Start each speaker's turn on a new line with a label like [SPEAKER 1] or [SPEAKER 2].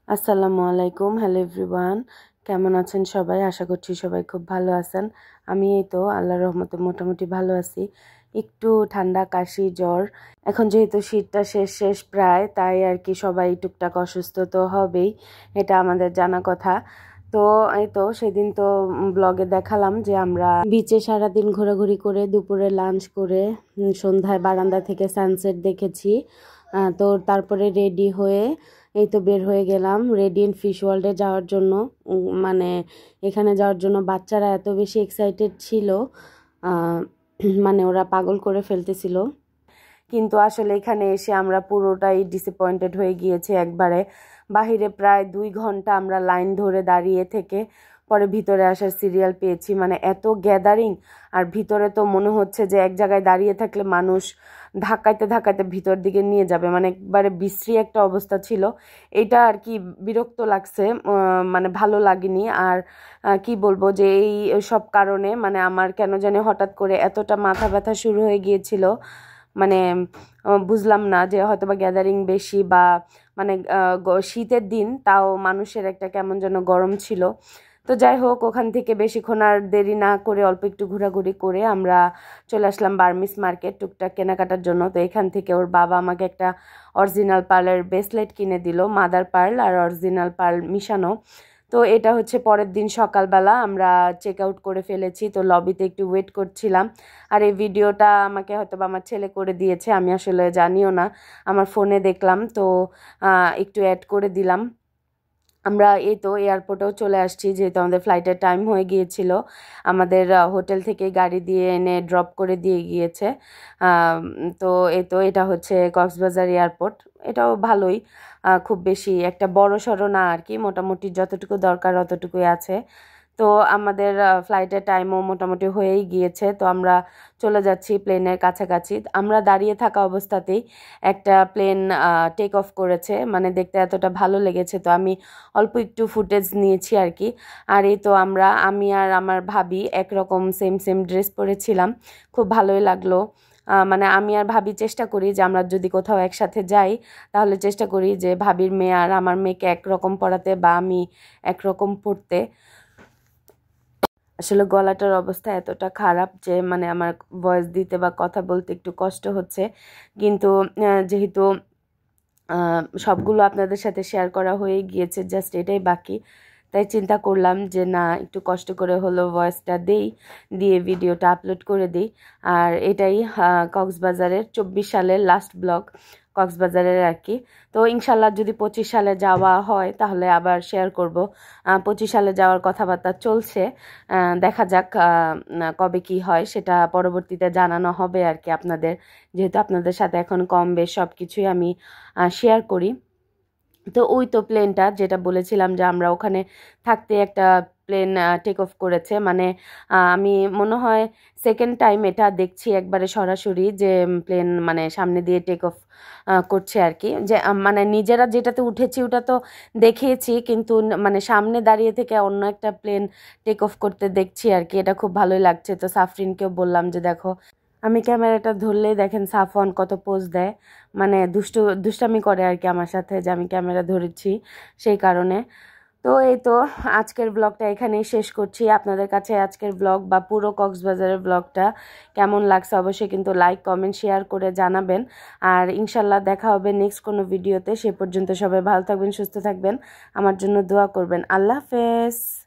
[SPEAKER 1] আসসালামু আলাইকুম। Hello everyone, কেমন আছেন সবাই? আশা করছি সবাই খুব ভালো আছেন। আমি এই তো আল্লাহর রহমতে মোটামুটি ভালো আছি। একটু ঠান্ডা, কাশি, জ্বর। এখন যেহেতু শীতটা শেষ শেষ প্রায়, তাই আর কি সবাই টুকটাক অসুস্থ তো হবেই, এটা আমাদের জানা কথা। তো এই তো সেদিন তো ব্লগে দেখালাম যে আমরা বিচে সারাদিন ঘোরাঘুরি করে দুপুরে লাঞ্চ করে সন্ধ্যায় বারান্দা থেকে সানসেট দেখেছি। তো তারপরে রেডি হয়ে এই তো বের হয়ে গেলাম রেডিয়েন্ট ফিশ ওয়ার্ল্ডে যাওয়ার জন্য। মানে এখানে যাওয়ার জন্য বাচ্চারা এত বেশি এক্সাইটেড ছিল, মানে ওরা পাগল করে ফেলতেছিল। কিন্তু আসলে এখানে এসে আমরা পুরোটাই ডিসঅ্যাপয়েন্টেড হয়ে গিয়েছি একবারে। বাহিরে প্রায় 2 ঘন্টা আমরা লাইন ধরে দাঁড়িয়ে থেকে পরে ভিতরে আসার সিরিয়াল পেয়েছি। মানে এত গ্যাদারিং, আর ভিতরে তো মনে হচ্ছে যে এক জায়গায় দাঁড়িয়ে থাকলে মানুষ ধাক্কাইতে ধাক্কাইতে ভিতর দিকে নিয়ে যাবে, মানে একবারে বিশ্রী একটা অবস্থা ছিল। এটা আর কি বিরক্ত লাগছে, মানে ভালো লাগেনি। আর কি বলবো যে এই সব কারণে মানে আমার কেন জানি হঠাৎ করে এতটা মাথা ব্যথা শুরু হয়ে গিয়েছিল। মানে বুঝলাম না যে হয়তো বা গ্যাদারিং বেশি বা মানে শীতের দিন তাও মানুষের একটা কেমন যেন গরম ছিল। তো যাই হোক, ওখান থেকে বেশিক্ষণ আর দেরি না করে অল্প একটু ঘোরাঘুরি করে আমরা চলে আসলাম বার্মিস মার্কেট টুকটাক কেনাকাটার জন্য। তো এখান থেকে ওর বাবা আমাকে একটা অরিজিনাল পার্লের ব্রেসলেট কিনে দিল, মাদার পার্ল আর অরিজিনাল পার্ল মিশানো। তো এটা হচ্ছে পরের দিন সকালবেলা আমরা চেক আউট করে ফেলেছি। তো লবিতে একটু ওয়েট করছিলাম। আর এই ভিডিওটা আমাকে হয়তো বা আমার ছেলে করে দিয়েছে, আমি আসলে জানিও না, আমার ফোনে দেখলাম তো একটু অ্যাড করে দিলাম। আমরা এই তো এয়ারপোর্টেও চলে আসছি, যেহেতু আমাদের ফ্লাইটের টাইম হয়ে গিয়েছিল। আমাদের হোটেল থেকে গাড়ি দিয়ে এনে ড্রপ করে দিয়ে গিয়েছে। তো এই তো এটা হচ্ছে কক্সবাজার এয়ারপোর্ট। এটাও ভালোই, খুব বেশি একটা বড় সড়ো না আর কি, মোটামুটি যতটুকু দরকার অতটুকুই আছে। তো আমাদের ফ্লাইটের টাইমও মোটামুটি হয়েই গিয়েছে। তো আমরা চলে যাচ্ছি প্লেনের কাছাকাছি। আমরা দাঁড়িয়ে থাকা অবস্থাতেই একটা প্লেন টেক অফ করেছে, মানে দেখতে এতটা ভালো লেগেছে। তো আমি অল্প একটু ফুটেজ নিয়েছি আর কি। আর এই তো আমি আর আমার ভাবি একরকম সেম সেম ড্রেস পরেছিলাম, খুব ভালোই লাগলো। মানে আমি আর ভাবি চেষ্টা করি যে আমরা যদি কোথাও একসাথে যাই তাহলে চেষ্টা করি যে ভাবির মেয়ে আর আমার মেয়েকে একরকম পরাতে বা আমি একরকম পরতে। আসলে গলাটার অবস্থা এতটা খারাপ যে মানে আমার ভয়েস দিতে বা কথা বলতে একটু কষ্ট হচ্ছে। কিন্তু যেহেতু সবগুলো আপনাদের সাথে শেয়ার করা হয়ে গিয়েছে, জাস্ট এটাই বাকি। তাই চিন্তা করলাম যে না, একটু কষ্ট করে হলো ভয়েসটা দিয়ে ভিডিওটা আপলোড করে দিই। আর এটাই কক্সবাজারের 24 সালের লাস্ট ব্লগ কক্সবাজারের আর কি। তো ইনশাল্লাহ যদি 25 সালে যাওয়া হয় তাহলে আবার শেয়ার করব। 25 সালে যাওয়ার কথাবার্তা চলছে, দেখা যাক কবে কি হয়, সেটা পরবর্তীতে জানানো হবে আর কি আপনাদের, যেহেতু আপনাদের সাথে এখন কম বেশ সব কিছুই আমি শেয়ার করি। তো ওই তো প্লেনটা যেটা বলেছিলাম যে আমরা ওখানে থাকতে একটা প্লেন টেক অফ করেছে। মানে আমি মনে হয় সেকেন্ড টাইম এটা দেখছি একবারে সরাসরি যে প্লেন মানে সামনে দিয়ে টেক অফ করছে আর কি। যে মানে নিজেরা যেটাতে উঠেছি ওটা তো দেখিয়েছি, কিন্তু মানে সামনে দাঁড়িয়ে থেকে অন্য একটা প্লেন টেক অফ করতে দেখছি আর কি। এটা খুব ভালোই লাগছে। তো সাফরিনকেও বললাম যে দেখো, আমি ক্যামেরাটা ধরলেই দেখেন সাফওয়ান কত পোজ দেয়, মানে দুষ্টামি করে আর কি আমার সাথে যে আমি ক্যামেরা ধরেছি সেই কারণে। তো এই তো আজকের ব্লগটা এখানেই শেষ করছি। আপনাদের কাছে আজকের ব্লগ বা পুরো কক্সবাজারের ব্লগটা কেমন লাগছে অবশ্যই কিন্তু লাইক কমেন্ট শেয়ার করে জানাবেন। আর ইনশাল্লাহ দেখা হবে নেক্সট কোনো ভিডিওতে। সে পর্যন্ত সবাই ভালো থাকবেন, সুস্থ থাকবেন, আমার জন্য দোয়া করবেন। আল্লাহ হাফেজ।